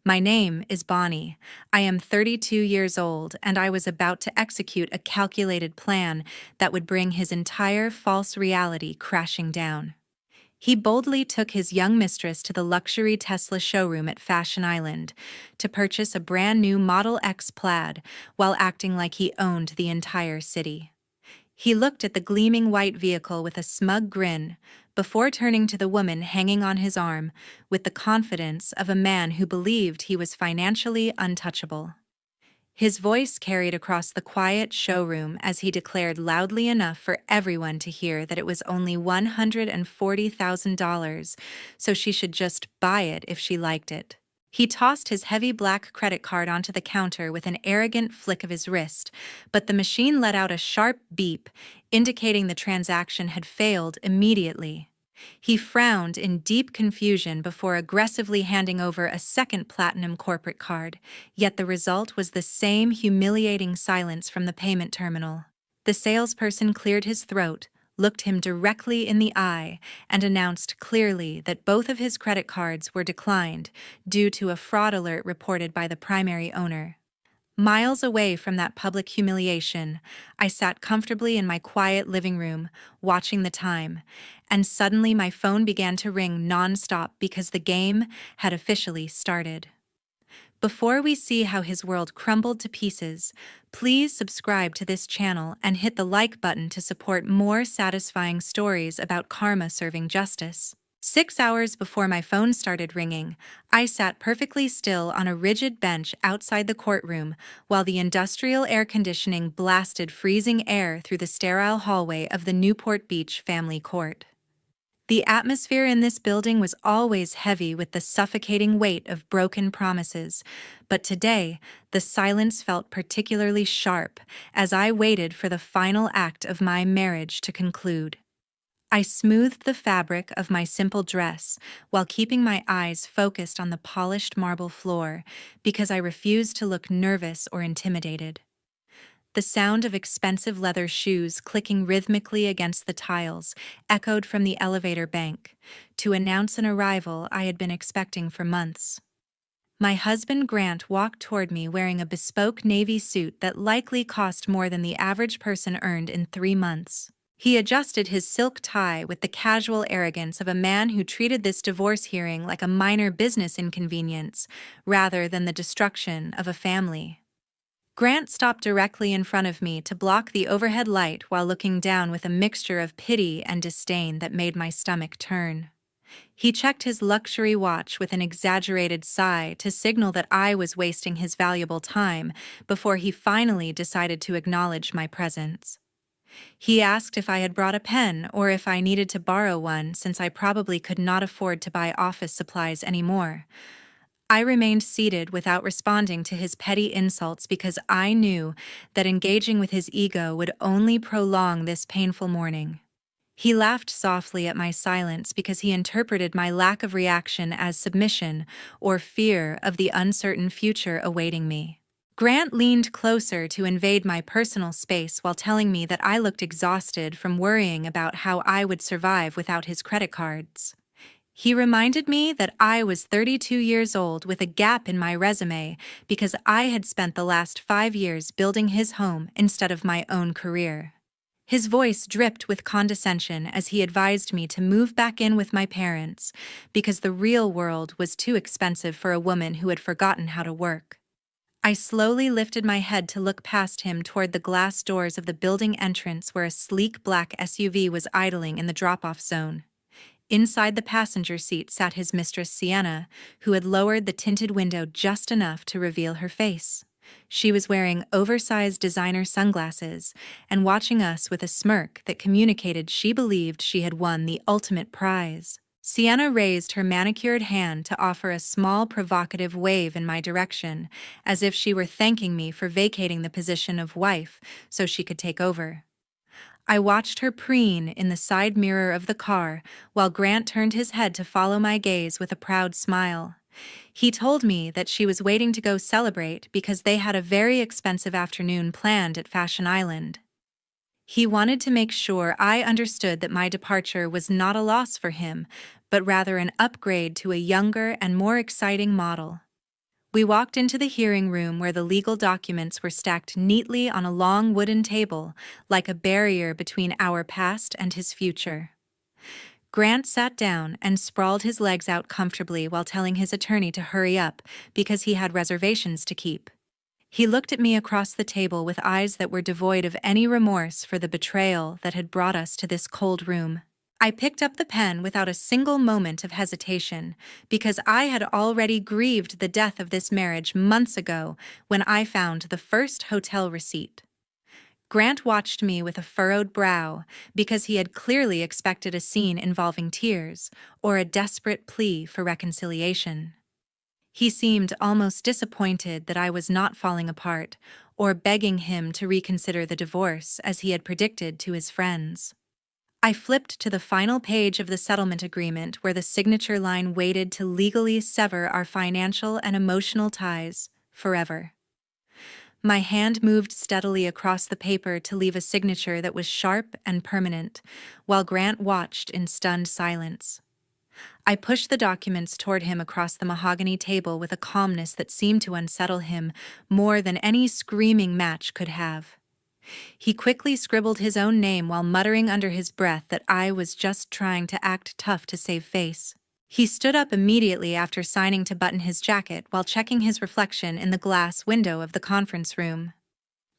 My name is Bonnie. I am 32 years old, and I was about to execute a calculated plan that would bring his entire false reality crashing down. He boldly took his young mistress to the luxury Tesla showroom at Fashion Island to purchase a brand new Model X Plaid while acting like he owned the entire city. He looked at the gleaming white vehicle with a smug grin before turning to the woman hanging on his arm with the confidence of a man who believed he was financially untouchable. His voice carried across the quiet showroom as he declared loudly enough for everyone to hear that it was only $140,000, so she should just buy it if she liked it. He tossed his heavy black credit card onto the counter with an arrogant flick of his wrist, but the machine let out a sharp beep, indicating the transaction had failed immediately. He frowned in deep confusion before aggressively handing over a second platinum corporate card, yet the result was the same humiliating silence from the payment terminal. The salesperson cleared his throat, looked him directly in the eye, and announced clearly that both of his credit cards were declined due to a fraud alert reported by the primary owner. Miles away from that public humiliation, I sat comfortably in my quiet living room, watching the time, and suddenly my phone began to ring nonstop because the game had officially started. Before we see how his world crumbled to pieces, please subscribe to this channel and hit the like button to support more satisfying stories about karma serving justice. 6 hours before my phone started ringing, I sat perfectly still on a rigid bench outside the courtroom while the industrial air conditioning blasted freezing air through the sterile hallway of the Newport Beach family court. The atmosphere in this building was always heavy with the suffocating weight of broken promises, but today the silence felt particularly sharp as I waited for the final act of my marriage to conclude. I smoothed the fabric of my simple dress while keeping my eyes focused on the polished marble floor because I refused to look nervous or intimidated. The sound of expensive leather shoes clicking rhythmically against the tiles echoed from the elevator bank to announce an arrival I had been expecting for months. My husband Grant walked toward me wearing a bespoke navy suit that likely cost more than the average person earned in 3 months. He adjusted his silk tie with the casual arrogance of a man who treated this divorce hearing like a minor business inconvenience rather than the destruction of a family. Grant stopped directly in front of me to block the overhead light while looking down with a mixture of pity and disdain that made my stomach turn. He checked his luxury watch with an exaggerated sigh to signal that I was wasting his valuable time before he finally decided to acknowledge my presence. He asked if I had brought a pen or if I needed to borrow one since I probably could not afford to buy office supplies anymore. I remained seated without responding to his petty insults because I knew that engaging with his ego would only prolong this painful morning. He laughed softly at my silence because he interpreted my lack of reaction as submission or fear of the uncertain future awaiting me. Grant leaned closer to invade my personal space while telling me that I looked exhausted from worrying about how I would survive without his credit cards. He reminded me that I was 32 years old with a gap in my resume because I had spent the last 5 years building his home instead of my own career. His voice dripped with condescension as he advised me to move back in with my parents because the real world was too expensive for a woman who had forgotten how to work. I slowly lifted my head to look past him toward the glass doors of the building entrance where a sleek black SUV was idling in the drop-off zone. Inside the passenger seat sat his mistress Sienna, who had lowered the tinted window just enough to reveal her face. She was wearing oversized designer sunglasses and watching us with a smirk that communicated she believed she had won the ultimate prize. Sienna raised her manicured hand to offer a small provocative wave in my direction, as if she were thanking me for vacating the position of wife so she could take over. I watched her preen in the side mirror of the car while Grant turned his head to follow my gaze with a proud smile. He told me that she was waiting to go celebrate because they had a very expensive afternoon planned at Fashion Island. He wanted to make sure I understood that my departure was not a loss for him, but rather an upgrade to a younger and more exciting model. We walked into the hearing room where the legal documents were stacked neatly on a long wooden table, like a barrier between our past and his future. Grant sat down and sprawled his legs out comfortably while telling his attorney to hurry up because he had reservations to keep. He looked at me across the table with eyes that were devoid of any remorse for the betrayal that had brought us to this cold room. I picked up the pen without a single moment of hesitation, because I had already grieved the death of this marriage months ago when I found the first hotel receipt. Grant watched me with a furrowed brow, because he had clearly expected a scene involving tears or a desperate plea for reconciliation. He seemed almost disappointed that I was not falling apart or begging him to reconsider the divorce as he had predicted to his friends. I flipped to the final page of the settlement agreement where the signature line waited to legally sever our financial and emotional ties forever. My hand moved steadily across the paper to leave a signature that was sharp and permanent, while Grant watched in stunned silence. I pushed the documents toward him across the mahogany table with a calmness that seemed to unsettle him more than any screaming match could have. He quickly scribbled his own name while muttering under his breath that I was just trying to act tough to save face. He stood up immediately after signing to button his jacket while checking his reflection in the glass window of the conference room.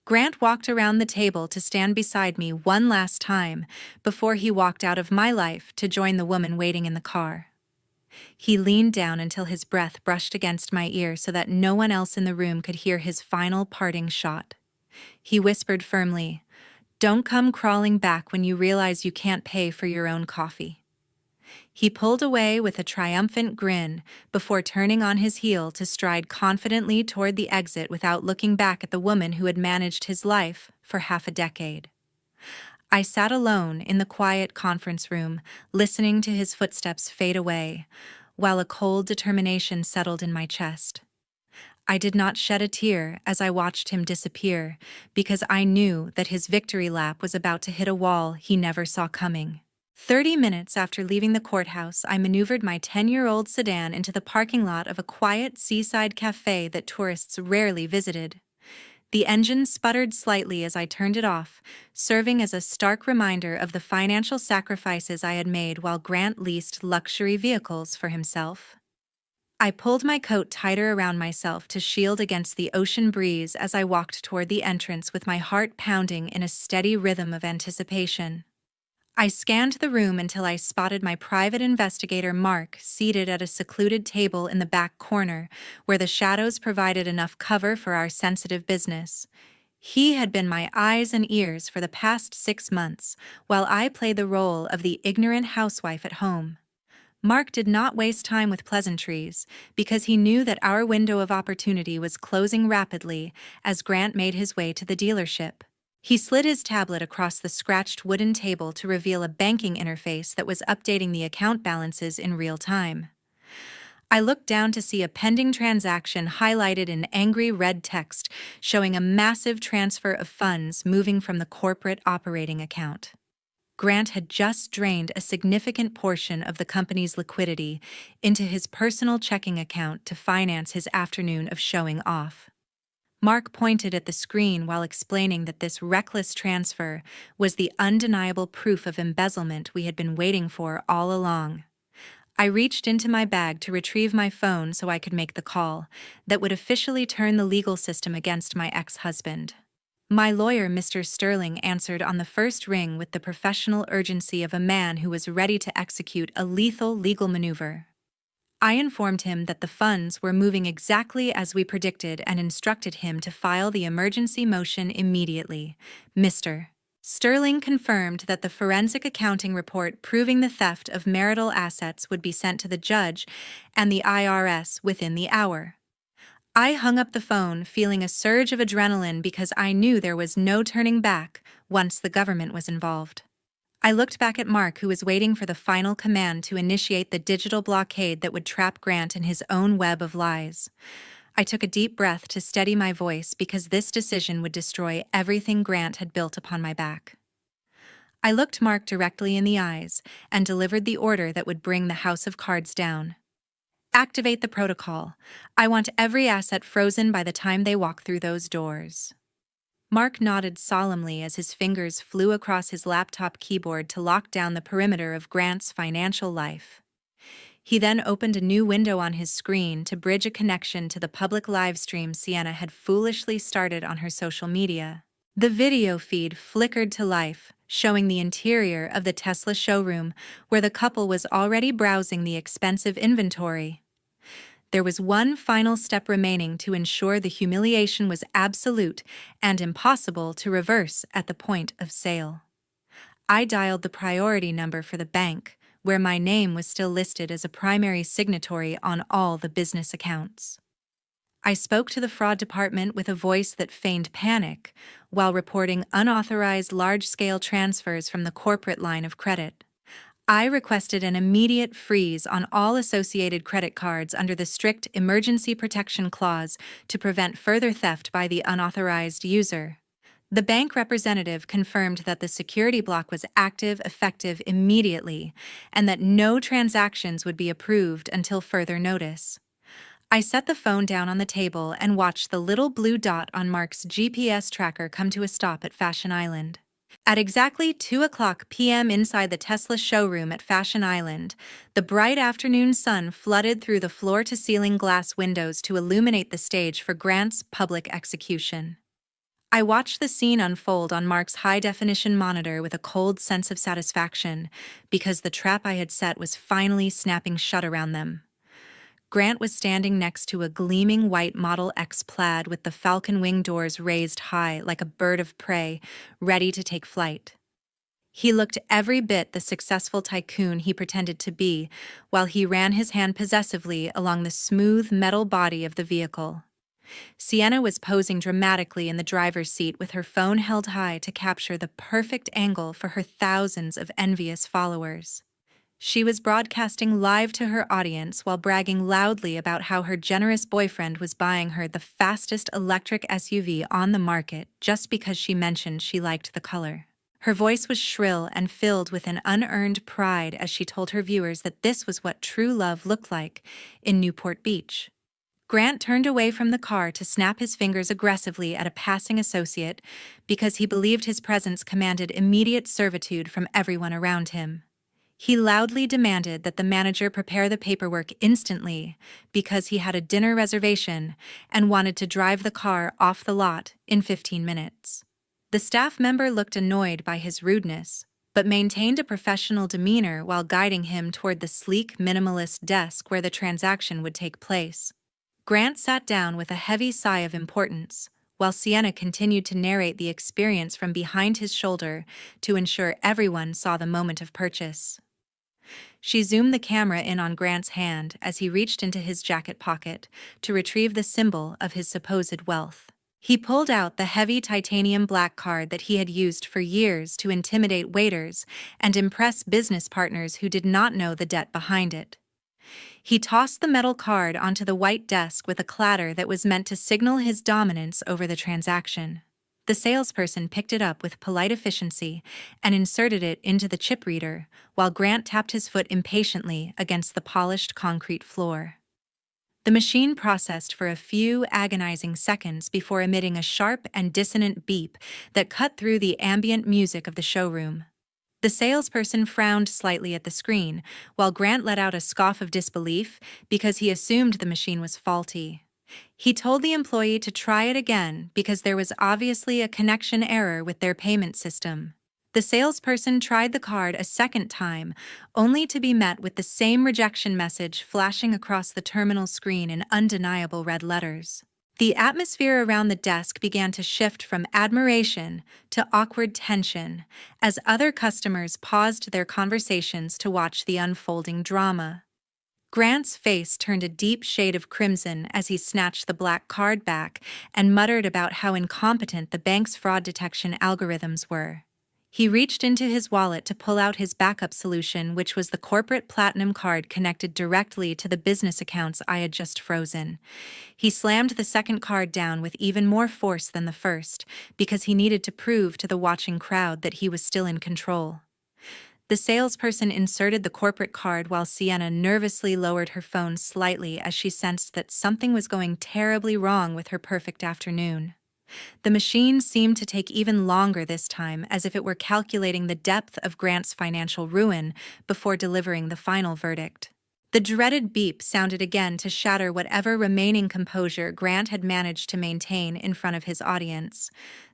Grant walked around the table to stand beside me one last time before he walked out of my life to join the woman waiting in the car. He leaned down until his breath brushed against my ear so that no one else in the room could hear his final parting shot. He whispered firmly, "Don't come crawling back when you realize you can't pay for your own coffee." He pulled away with a triumphant grin before turning on his heel to stride confidently toward the exit without looking back at the woman who had managed his life for half a decade. I sat alone in the quiet conference room, listening to his footsteps fade away, while a cold determination settled in my chest. I did not shed a tear as I watched him disappear, because I knew that his victory lap was about to hit a wall he never saw coming. 30 minutes after leaving the courthouse, I maneuvered my 10-year-old sedan into the parking lot of a quiet seaside cafe that tourists rarely visited. The engine sputtered slightly as I turned it off, serving as a stark reminder of the financial sacrifices I had made while Grant leased luxury vehicles for himself. I pulled my coat tighter around myself to shield against the ocean breeze as I walked toward the entrance with my heart pounding in a steady rhythm of anticipation. I scanned the room until I spotted my private investigator Mark seated at a secluded table in the back corner, where the shadows provided enough cover for our sensitive business. He had been my eyes and ears for the past 6 months, while I played the role of the ignorant housewife at home. Mark did not waste time with pleasantries, because he knew that our window of opportunity was closing rapidly as Grant made his way to the dealership. He slid his tablet across the scratched wooden table to reveal a banking interface that was updating the account balances in real time. I looked down to see a pending transaction highlighted in angry red text showing a massive transfer of funds moving from the corporate operating account. Grant had just drained a significant portion of the company's liquidity into his personal checking account to finance his afternoon of showing off. Mark pointed at the screen while explaining that this reckless transfer was the undeniable proof of embezzlement we had been waiting for all along. I reached into my bag to retrieve my phone so I could make the call that would officially turn the legal system against my ex-husband. My lawyer, Mr. Sterling, answered on the first ring with the professional urgency of a man who was ready to execute a lethal legal maneuver. I informed him that the funds were moving exactly as we predicted and instructed him to file the emergency motion immediately. Mr. Sterling confirmed that the forensic accounting report proving the theft of marital assets would be sent to the judge and the IRS within the hour. I hung up the phone, feeling a surge of adrenaline because I knew there was no turning back once the government was involved. I looked back at Mark, who was waiting for the final command to initiate the digital blockade that would trap Grant in his own web of lies. I took a deep breath to steady my voice because this decision would destroy everything Grant had built upon my back. I looked Mark directly in the eyes and delivered the order that would bring the house of cards down. Activate the protocol. I want every asset frozen by the time they walk through those doors." Mark nodded solemnly as his fingers flew across his laptop keyboard to lock down the perimeter of Grant's financial life. He then opened a new window on his screen to bridge a connection to the public livestream Sienna had foolishly started on her social media. The video feed flickered to life, showing the interior of the Tesla showroom, where the couple was already browsing the expensive inventory. There was one final step remaining to ensure the humiliation was absolute and impossible to reverse at the point of sale. I dialed the priority number for the bank, where my name was still listed as a primary signatory on all the business accounts. I spoke to the fraud department with a voice that feigned panic, while reporting unauthorized large-scale transfers from the corporate line of credit. I requested an immediate freeze on all associated credit cards under the strict Emergency Protection Clause to prevent further theft by the unauthorized user. The bank representative confirmed that the security block was active, effective immediately, and that no transactions would be approved until further notice. I set the phone down on the table and watched the little blue dot on Mark's GPS tracker come to a stop at Fashion Island. At exactly 2:00 p.m. inside the Tesla showroom at Fashion Island, the bright afternoon sun flooded through the floor-to-ceiling glass windows to illuminate the stage for Grant's public execution. I watched the scene unfold on Mark's high-definition monitor with a cold sense of satisfaction, because the trap I had set was finally snapping shut around them. Grant was standing next to a gleaming white Model X Plaid with the falcon wing doors raised high like a bird of prey, ready to take flight. He looked every bit the successful tycoon he pretended to be, while he ran his hand possessively along the smooth metal body of the vehicle. Sienna was posing dramatically in the driver's seat with her phone held high to capture the perfect angle for her thousands of envious followers. She was broadcasting live to her audience while bragging loudly about how her generous boyfriend was buying her the fastest electric SUV on the market just because she mentioned she liked the color. Her voice was shrill and filled with an unearned pride as she told her viewers that this was what true love looked like in Newport Beach. Grant turned away from the car to snap his fingers aggressively at a passing associate because he believed his presence commanded immediate servitude from everyone around him. He loudly demanded that the manager prepare the paperwork instantly because he had a dinner reservation and wanted to drive the car off the lot in 15 minutes. The staff member looked annoyed by his rudeness, but maintained a professional demeanor while guiding him toward the sleek, minimalist desk where the transaction would take place. Grant sat down with a heavy sigh of importance, while Sienna continued to narrate the experience from behind his shoulder to ensure everyone saw the moment of purchase. She zoomed the camera in on Grant's hand as he reached into his jacket pocket to retrieve the symbol of his supposed wealth. He pulled out the heavy titanium black card that he had used for years to intimidate waiters and impress business partners who did not know the debt behind it. He tossed the metal card onto the white desk with a clatter that was meant to signal his dominance over the transaction. The salesperson picked it up with polite efficiency and inserted it into the chip reader, while Grant tapped his foot impatiently against the polished concrete floor. The machine processed for a few agonizing seconds before emitting a sharp and dissonant beep that cut through the ambient music of the showroom. The salesperson frowned slightly at the screen, while Grant let out a scoff of disbelief because he assumed the machine was faulty. He told the employee to try it again because there was obviously a connection error with their payment system. The salesperson tried the card a second time, only to be met with the same rejection message flashing across the terminal screen in undeniable red letters. The atmosphere around the desk began to shift from admiration to awkward tension as other customers paused their conversations to watch the unfolding drama. Grant's face turned a deep shade of crimson as he snatched the black card back and muttered about how incompetent the bank's fraud detection algorithms were. He reached into his wallet to pull out his backup solution, which was the corporate platinum card connected directly to the business accounts I had just frozen. He slammed the second card down with even more force than the first, because he needed to prove to the watching crowd that he was still in control. The salesperson inserted the corporate card while Sienna nervously lowered her phone slightly as she sensed that something was going terribly wrong with her perfect afternoon. The machine seemed to take even longer this time, as if it were calculating the depth of Grant's financial ruin before delivering the final verdict. The dreaded beep sounded again to shatter whatever remaining composure Grant had managed to maintain in front of his audience.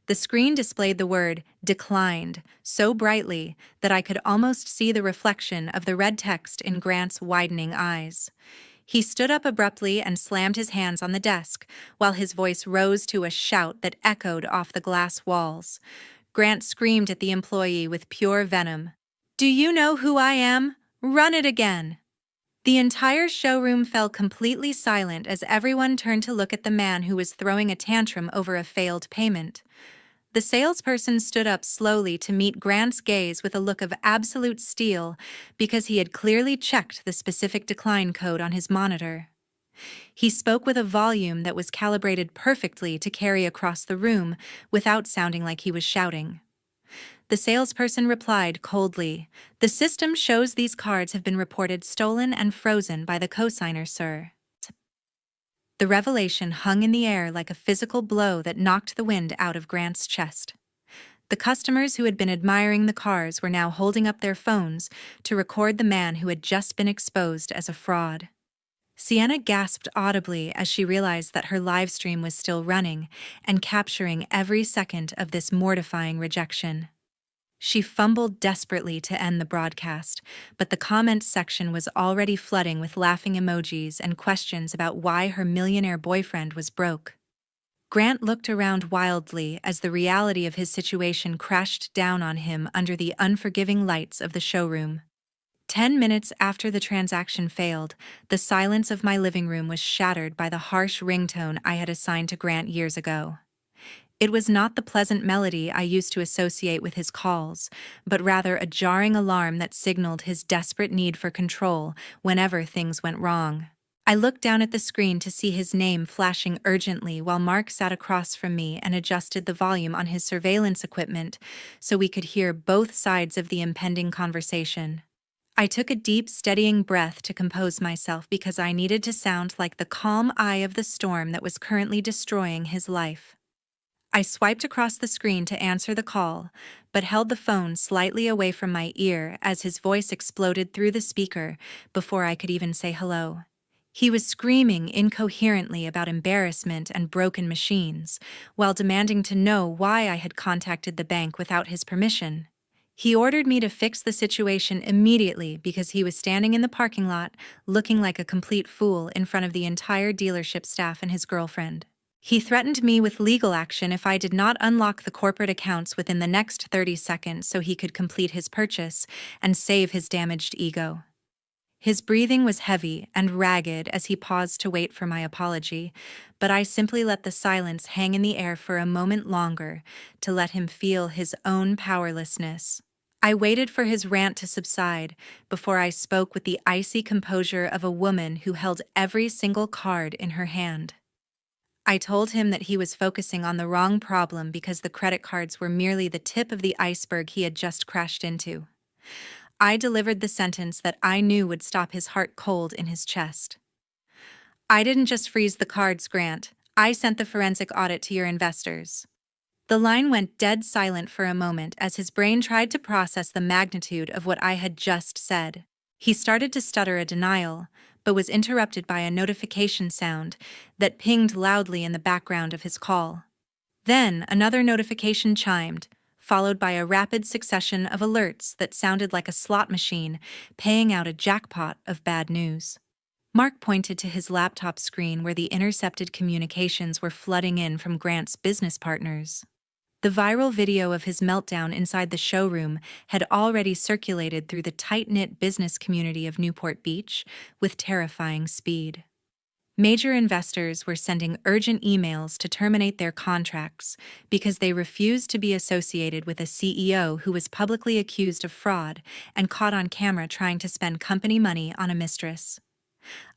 The screen displayed the word "declined" so brightly that I could almost see the reflection of the red text in Grant's widening eyes. He stood up abruptly and slammed his hands on the desk, while his voice rose to a shout that echoed off the glass walls. Grant screamed at the employee with pure venom. "Do you know who I am? Run it again!" The entire showroom fell completely silent as everyone turned to look at the man who was throwing a tantrum over a failed payment. The salesperson stood up slowly to meet Grant's gaze with a look of absolute steel because he had clearly checked the specific decline code on his monitor. He spoke with a volume that was calibrated perfectly to carry across the room without sounding like he was shouting. The salesperson replied coldly, "The system shows these cards have been reported stolen and frozen by the cosigner, sir." The revelation hung in the air like a physical blow that knocked the wind out of Grant's chest. The customers who had been admiring the cars were now holding up their phones to record the man who had just been exposed as a fraud. Sienna gasped audibly as she realized that her live stream was still running and capturing every second of this mortifying rejection. She fumbled desperately to end the broadcast, but the comments section was already flooding with laughing emojis and questions about why her millionaire boyfriend was broke. Grant looked around wildly as the reality of his situation crashed down on him under the unforgiving lights of the showroom. 10 minutes after the transaction failed, the silence of my living room was shattered by the harsh ringtone I had assigned to Grant years ago. It was not the pleasant melody I used to associate with his calls, but rather a jarring alarm that signaled his desperate need for control whenever things went wrong. I looked down at the screen to see his name flashing urgently while Mark sat across from me and adjusted the volume on his surveillance equipment so we could hear both sides of the impending conversation. I took a deep, steadying breath to compose myself because I needed to sound like the calm eye of the storm that was currently destroying his life. I swiped across the screen to answer the call, but held the phone slightly away from my ear as his voice exploded through the speaker before I could even say hello. He was screaming incoherently about embarrassment and broken machines, while demanding to know why I had contacted the bank without his permission. He ordered me to fix the situation immediately because he was standing in the parking lot, looking like a complete fool in front of the entire dealership staff and his girlfriend. He threatened me with legal action if I did not unlock the corporate accounts within the next 30 seconds so he could complete his purchase and save his damaged ego. His breathing was heavy and ragged as he paused to wait for my apology, but I simply let the silence hang in the air for a moment longer to let him feel his own powerlessness. I waited for his rant to subside before I spoke with the icy composure of a woman who held every single card in her hand. I told him that he was focusing on the wrong problem because the credit cards were merely the tip of the iceberg he had just crashed into. I delivered the sentence that I knew would stop his heart cold in his chest. "I didn't just freeze the cards, Grant. I sent the forensic audit to your investors." The line went dead silent for a moment as his brain tried to process the magnitude of what I had just said. He started to stutter a denial, but was interrupted by a notification sound that pinged loudly in the background of his call. Then another notification chimed, followed by a rapid succession of alerts that sounded like a slot machine paying out a jackpot of bad news. Mark pointed to his laptop screen where the intercepted communications were flooding in from Grant's business partners. The viral video of his meltdown inside the showroom had already circulated through the tight-knit business community of Newport Beach with terrifying speed. Major investors were sending urgent emails to terminate their contracts because they refused to be associated with a CEO who was publicly accused of fraud and caught on camera trying to spend company money on a mistress.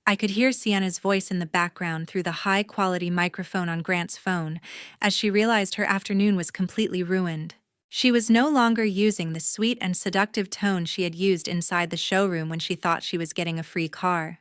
I could hear Sienna's voice in the background through the high-quality microphone on Grant's phone as she realized her afternoon was completely ruined. She was no longer using the sweet and seductive tone she had used inside the showroom when she thought she was getting a free car.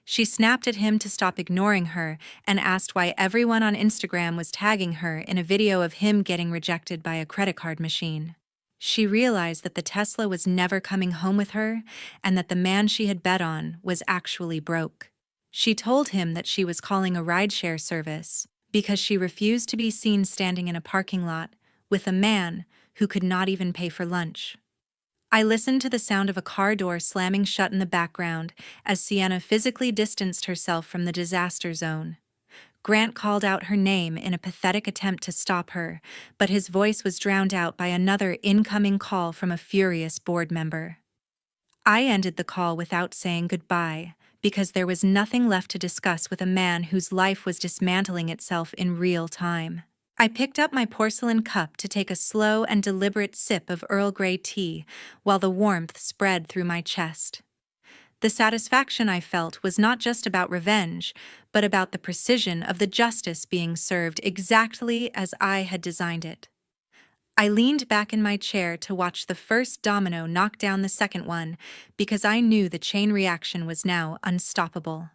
She snapped at him to stop ignoring her and asked why everyone on Instagram was tagging her in a video of him getting rejected by a credit card machine. She realized that the Tesla was never coming home with her and that the man she had bet on was actually broke. She told him that she was calling a rideshare service because she refused to be seen standing in a parking lot with a man who could not even pay for lunch. I listened to the sound of a car door slamming shut in the background as Sienna physically distanced herself from the disaster zone. Grant called out her name in a pathetic attempt to stop her, but his voice was drowned out by another incoming call from a furious board member. I ended the call without saying goodbye, because there was nothing left to discuss with a man whose life was dismantling itself in real time. I picked up my porcelain cup to take a slow and deliberate sip of Earl Grey tea while the warmth spread through my chest. The satisfaction I felt was not just about revenge, but about the precision of the justice being served exactly as I had designed it. I leaned back in my chair to watch the first domino knock down the second one because I knew the chain reaction was now unstoppable.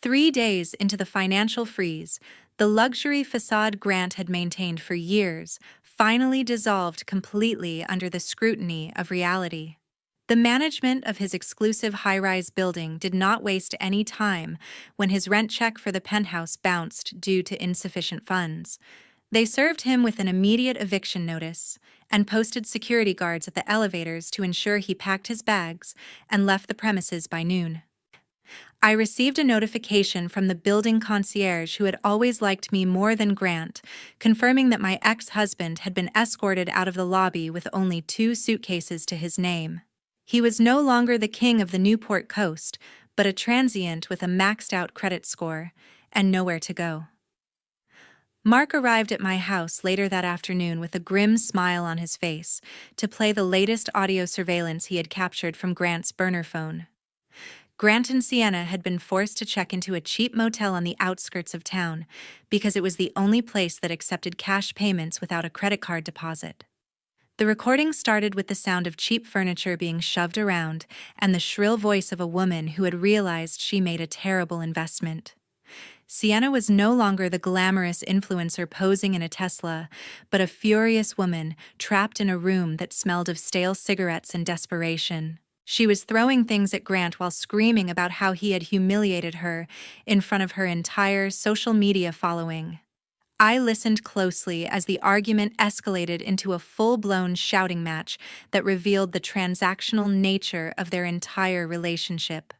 3 days into the financial freeze, the luxury facade Grant had maintained for years finally dissolved completely under the scrutiny of reality. The management of his exclusive high-rise building did not waste any time when his rent check for the penthouse bounced due to insufficient funds. They served him with an immediate eviction notice and posted security guards at the elevators to ensure he packed his bags and left the premises by noon. I received a notification from the building concierge who had always liked me more than Grant, confirming that my ex-husband had been escorted out of the lobby with only 2 suitcases to his name. He was no longer the king of the Newport Coast, but a transient with a maxed-out credit score, and nowhere to go. Mark arrived at my house later that afternoon with a grim smile on his face to play the latest audio surveillance he had captured from Grant's burner phone. Grant and Sienna had been forced to check into a cheap motel on the outskirts of town because it was the only place that accepted cash payments without a credit card deposit. The recording started with the sound of cheap furniture being shoved around and the shrill voice of a woman who had realized she made a terrible investment. Sienna was no longer the glamorous influencer posing in a Tesla, but a furious woman trapped in a room that smelled of stale cigarettes and desperation. She was throwing things at Grant while screaming about how he had humiliated her in front of her entire social media following. I listened closely as the argument escalated into a full-blown shouting match that revealed the transactional nature of their entire relationship.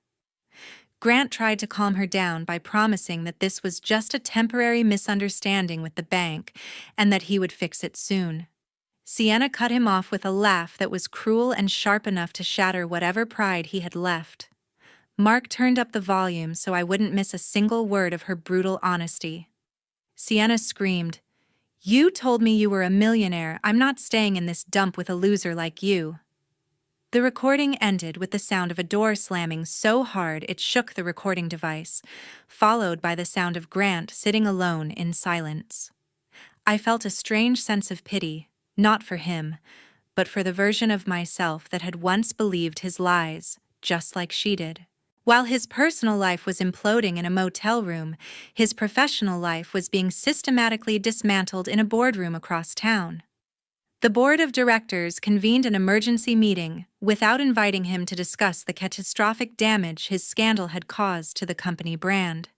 Grant tried to calm her down by promising that this was just a temporary misunderstanding with the bank and that he would fix it soon. Sienna cut him off with a laugh that was cruel and sharp enough to shatter whatever pride he had left. Mark turned up the volume so I wouldn't miss a single word of her brutal honesty. Sienna screamed, "You told me you were a millionaire. I'm not staying in this dump with a loser like you." The recording ended with the sound of a door slamming so hard it shook the recording device, followed by the sound of Grant sitting alone in silence. I felt a strange sense of pity, not for him, but for the version of myself that had once believed his lies, just like she did. While his personal life was imploding in a motel room, his professional life was being systematically dismantled in a boardroom across town. The board of directors convened an emergency meeting without inviting him to discuss the catastrophic damage his scandal had caused to the company brand.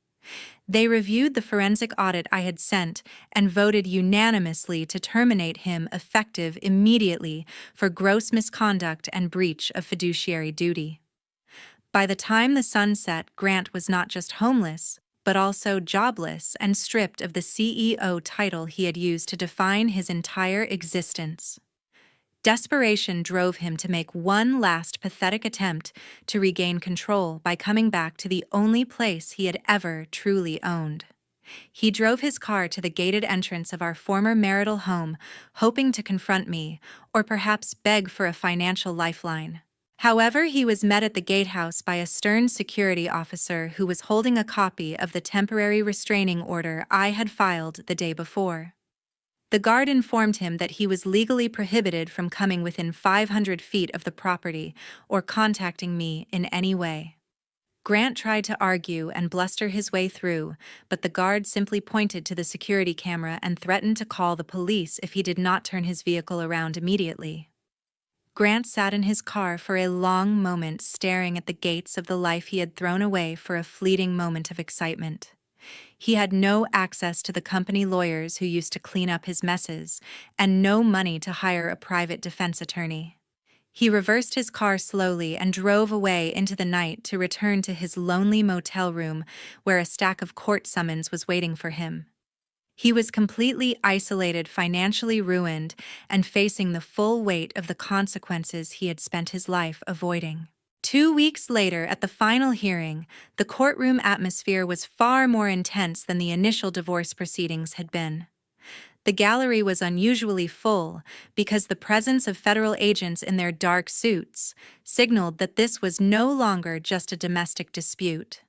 They reviewed the forensic audit I had sent and voted unanimously to terminate him effective immediately for gross misconduct and breach of fiduciary duty. By the time the sun set, Grant was not just homeless, but also jobless and stripped of the CEO title he had used to define his entire existence. Desperation drove him to make one last pathetic attempt to regain control by coming back to the only place he had ever truly owned. He drove his car to the gated entrance of our former marital home, hoping to confront me, or perhaps beg for a financial lifeline. However, he was met at the gatehouse by a stern security officer who was holding a copy of the temporary restraining order I had filed the day before. The guard informed him that he was legally prohibited from coming within 500 feet of the property or contacting me in any way. Grant tried to argue and bluster his way through, but the guard simply pointed to the security camera and threatened to call the police if he did not turn his vehicle around immediately. Grant sat in his car for a long moment, staring at the gates of the life he had thrown away for a fleeting moment of excitement. He had no access to the company lawyers who used to clean up his messes, and no money to hire a private defense attorney. He reversed his car slowly and drove away into the night to return to his lonely motel room where a stack of court summons was waiting for him. He was completely isolated, financially ruined, and facing the full weight of the consequences he had spent his life avoiding. 2 weeks later, at the final hearing, the courtroom atmosphere was far more intense than the initial divorce proceedings had been. The gallery was unusually full because the presence of federal agents in their dark suits signaled that this was no longer just a domestic dispute.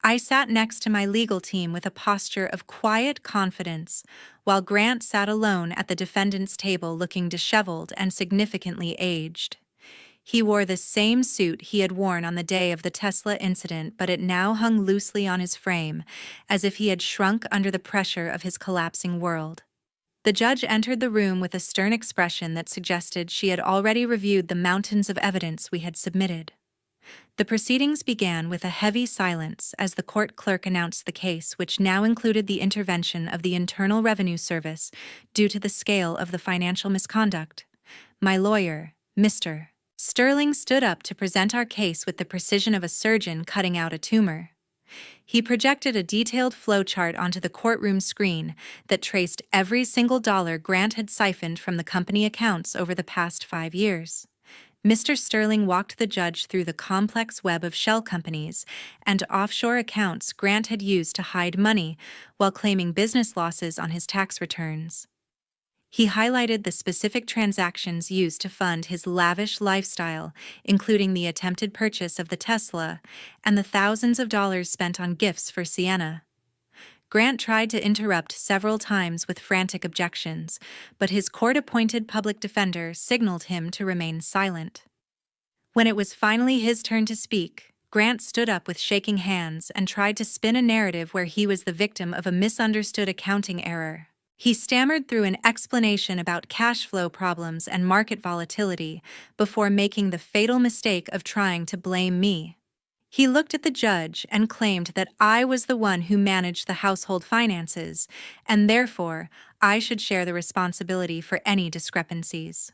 I sat next to my legal team with a posture of quiet confidence, while Grant sat alone at the defendant's table looking disheveled and significantly aged. He wore the same suit he had worn on the day of the Tesla incident, but it now hung loosely on his frame, as if he had shrunk under the pressure of his collapsing world. The judge entered the room with a stern expression that suggested she had already reviewed the mountains of evidence we had submitted. The proceedings began with a heavy silence as the court clerk announced the case, which now included the intervention of the Internal Revenue Service due to the scale of the financial misconduct. My lawyer, Mr. Sterling, stood up to present our case with the precision of a surgeon cutting out a tumor. He projected a detailed flowchart onto the courtroom screen that traced every single dollar Grant had siphoned from the company accounts over the past 5 years. Mr. Sterling walked the judge through the complex web of shell companies and offshore accounts Grant had used to hide money while claiming business losses on his tax returns. He highlighted the specific transactions used to fund his lavish lifestyle, including the attempted purchase of the Tesla and the thousands of dollars spent on gifts for Sienna. Grant tried to interrupt several times with frantic objections, but his court-appointed public defender signaled him to remain silent. When it was finally his turn to speak, Grant stood up with shaking hands and tried to spin a narrative where he was the victim of a misunderstood accounting error. He stammered through an explanation about cash flow problems and market volatility before making the fatal mistake of trying to blame me. He looked at the judge and claimed that I was the one who managed the household finances, and therefore I should share the responsibility for any discrepancies.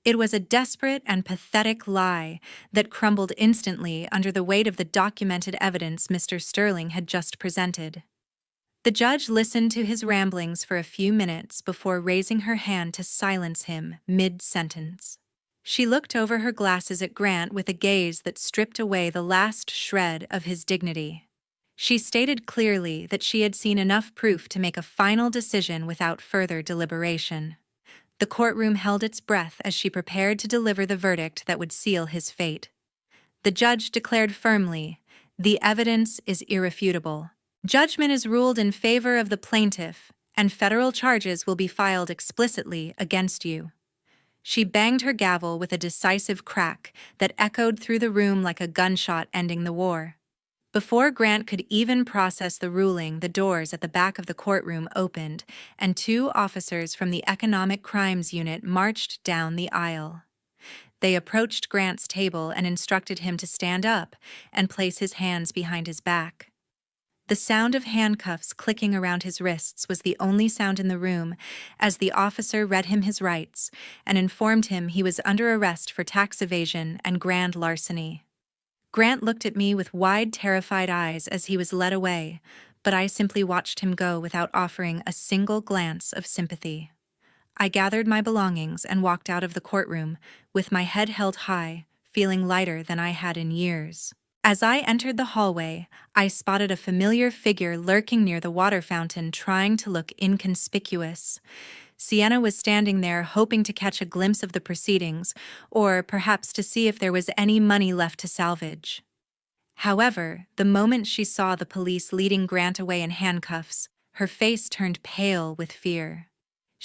It was a desperate and pathetic lie that crumbled instantly under the weight of the documented evidence Mr. Sterling had just presented. The judge listened to his ramblings for a few minutes before raising her hand to silence him mid-sentence. She looked over her glasses at Grant with a gaze that stripped away the last shred of his dignity. She stated clearly that she had seen enough proof to make a final decision without further deliberation. The courtroom held its breath as she prepared to deliver the verdict that would seal his fate. The judge declared firmly, "The evidence is irrefutable. Judgment is ruled in favor of the plaintiff, and federal charges will be filed explicitly against you." She banged her gavel with a decisive crack that echoed through the room like a gunshot ending the war. Before Grant could even process the ruling, the doors at the back of the courtroom opened, and 2 officers from the Economic Crimes Unit marched down the aisle. They approached Grant's table and instructed him to stand up and place his hands behind his back. The sound of handcuffs clicking around his wrists was the only sound in the room as the officer read him his rights and informed him he was under arrest for tax evasion and grand larceny. Grant looked at me with wide, terrified eyes as he was led away, but I simply watched him go without offering a single glance of sympathy. I gathered my belongings and walked out of the courtroom, with my head held high, feeling lighter than I had in years. As I entered the hallway, I spotted a familiar figure lurking near the water fountain, trying to look inconspicuous. Sienna was standing there, hoping to catch a glimpse of the proceedings, or perhaps to see if there was any money left to salvage. However, the moment she saw the police leading Grant away in handcuffs, her face turned pale with fear.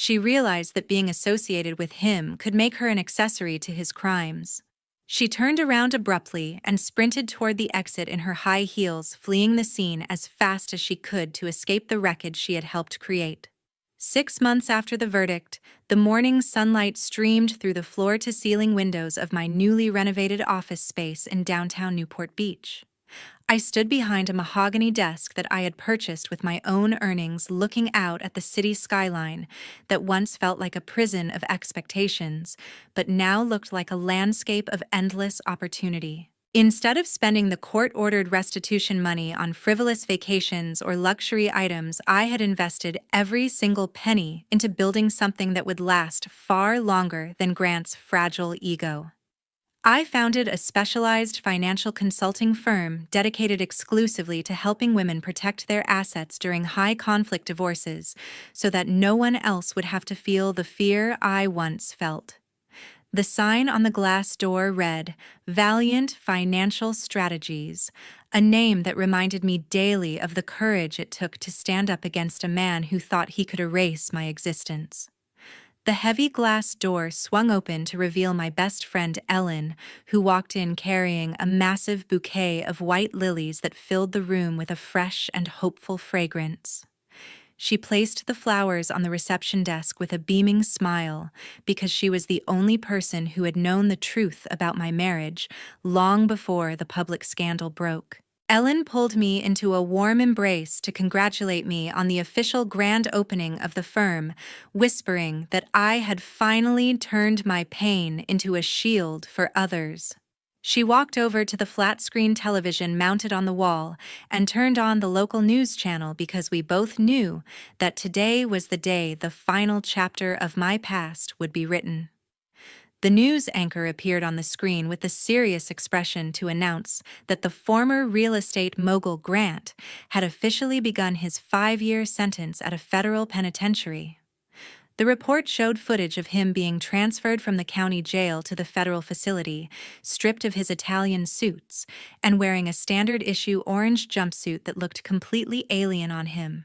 She realized that being associated with him could make her an accessory to his crimes. She turned around abruptly and sprinted toward the exit in her high heels, fleeing the scene as fast as she could to escape the wreckage she had helped create. 6 months after the verdict, the morning sunlight streamed through the floor-to-ceiling windows of my newly renovated office space in downtown Newport Beach. I stood behind a mahogany desk that I had purchased with my own earnings, looking out at the city skyline that once felt like a prison of expectations, but now looked like a landscape of endless opportunity. Instead of spending the court-ordered restitution money on frivolous vacations or luxury items, I had invested every single penny into building something that would last far longer than Grant's fragile ego. I founded a specialized financial consulting firm dedicated exclusively to helping women protect their assets during high-conflict divorces so that no one else would have to feel the fear I once felt. The sign on the glass door read, "Valiant Financial Strategies," a name that reminded me daily of the courage it took to stand up against a man who thought he could erase my existence. The heavy glass door swung open to reveal my best friend Ellen, who walked in carrying a massive bouquet of white lilies that filled the room with a fresh and hopeful fragrance. She placed the flowers on the reception desk with a beaming smile because she was the only person who had known the truth about my marriage long before the public scandal broke. Ellen pulled me into a warm embrace to congratulate me on the official grand opening of the firm, whispering that I had finally turned my pain into a shield for others. She walked over to the flat-screen television mounted on the wall and turned on the local news channel because we both knew that today was the day the final chapter of my past would be written. The news anchor appeared on the screen with a serious expression to announce that the former real estate mogul Grant had officially begun his 5-year sentence at a federal penitentiary. The report showed footage of him being transferred from the county jail to the federal facility, stripped of his Italian suits, and wearing a standard-issue orange jumpsuit that looked completely alien on him.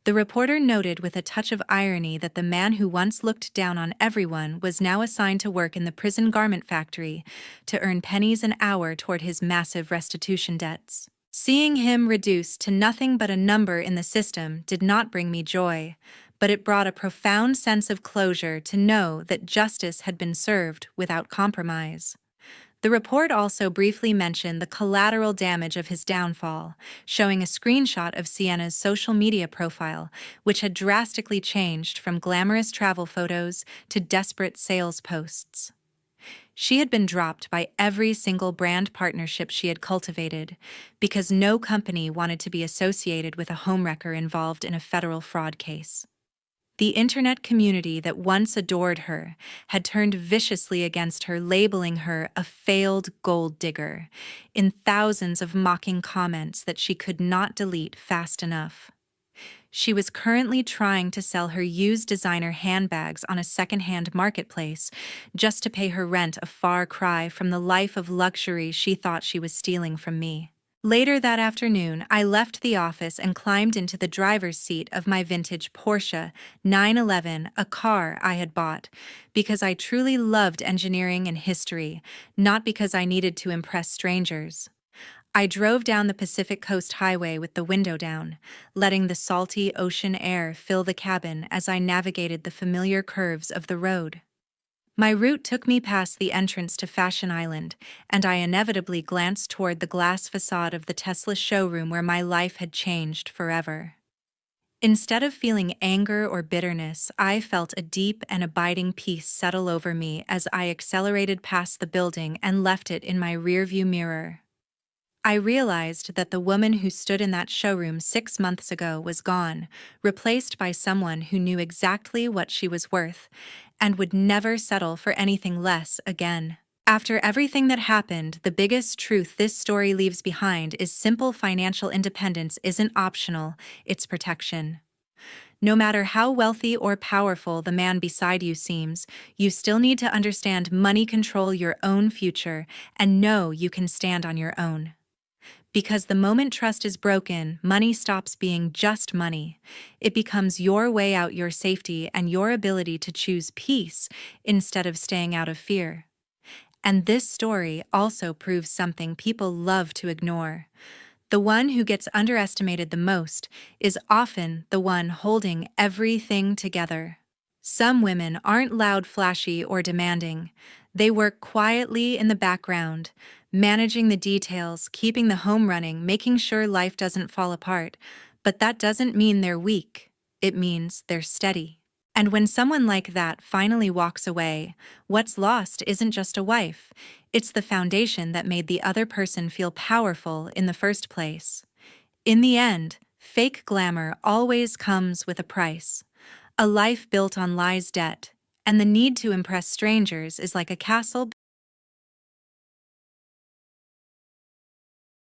The reporter noted with a touch of irony that the man who once looked down on everyone was now assigned to work in the prison garment factory to earn pennies an hour toward his massive restitution debts. Seeing him reduced to nothing but a number in the system did not bring me joy, but it brought a profound sense of closure to know that justice had been served without compromise. The report also briefly mentioned the collateral damage of his downfall, showing a screenshot of Sienna's social media profile, which had drastically changed from glamorous travel photos to desperate sales posts. She had been dropped by every single brand partnership she had cultivated because no company wanted to be associated with a homewrecker involved in a federal fraud case. The internet community that once adored her had turned viciously against her, labeling her a failed gold digger, in thousands of mocking comments that she could not delete fast enough. She was currently trying to sell her used designer handbags on a secondhand marketplace just to pay her rent, a far cry from the life of luxury she thought she was stealing from me. Later that afternoon, I left the office and climbed into the driver's seat of my vintage Porsche 911, a car I had bought because I truly loved engineering and history, not because I needed to impress strangers. I drove down the Pacific Coast Highway with the window down, letting the salty ocean air fill the cabin as I navigated the familiar curves of the road. My route took me past the entrance to Fashion Island, and I inevitably glanced toward the glass facade of the Tesla showroom where my life had changed forever. Instead of feeling anger or bitterness, I felt a deep and abiding peace settle over me as I accelerated past the building and left it in my rearview mirror. I realized that the woman who stood in that showroom 6 months ago was gone, replaced by someone who knew exactly what she was worth and would never settle for anything less again. After everything that happened, the biggest truth this story leaves behind is simple: financial independence isn't optional, it's protection. No matter how wealthy or powerful the man beside you seems, you still need to understand money control your own future and know you can stand on your own. Because the moment trust is broken, money stops being just money. It becomes your way out, your safety, and your ability to choose peace instead of staying out of fear. And this story also proves something people love to ignore. The one who gets underestimated the most is often the one holding everything together. Some women aren't loud, flashy, or demanding. They work quietly in the background, managing the details, keeping the home running, making sure life doesn't fall apart. But that doesn't mean they're weak. It means they're steady. And when someone like that finally walks away, what's lost isn't just a wife. It's the foundation that made the other person feel powerful in the first place. In the end, fake glamour always comes with a price. A life built on lies, debt, and the need to impress strangers is like a castle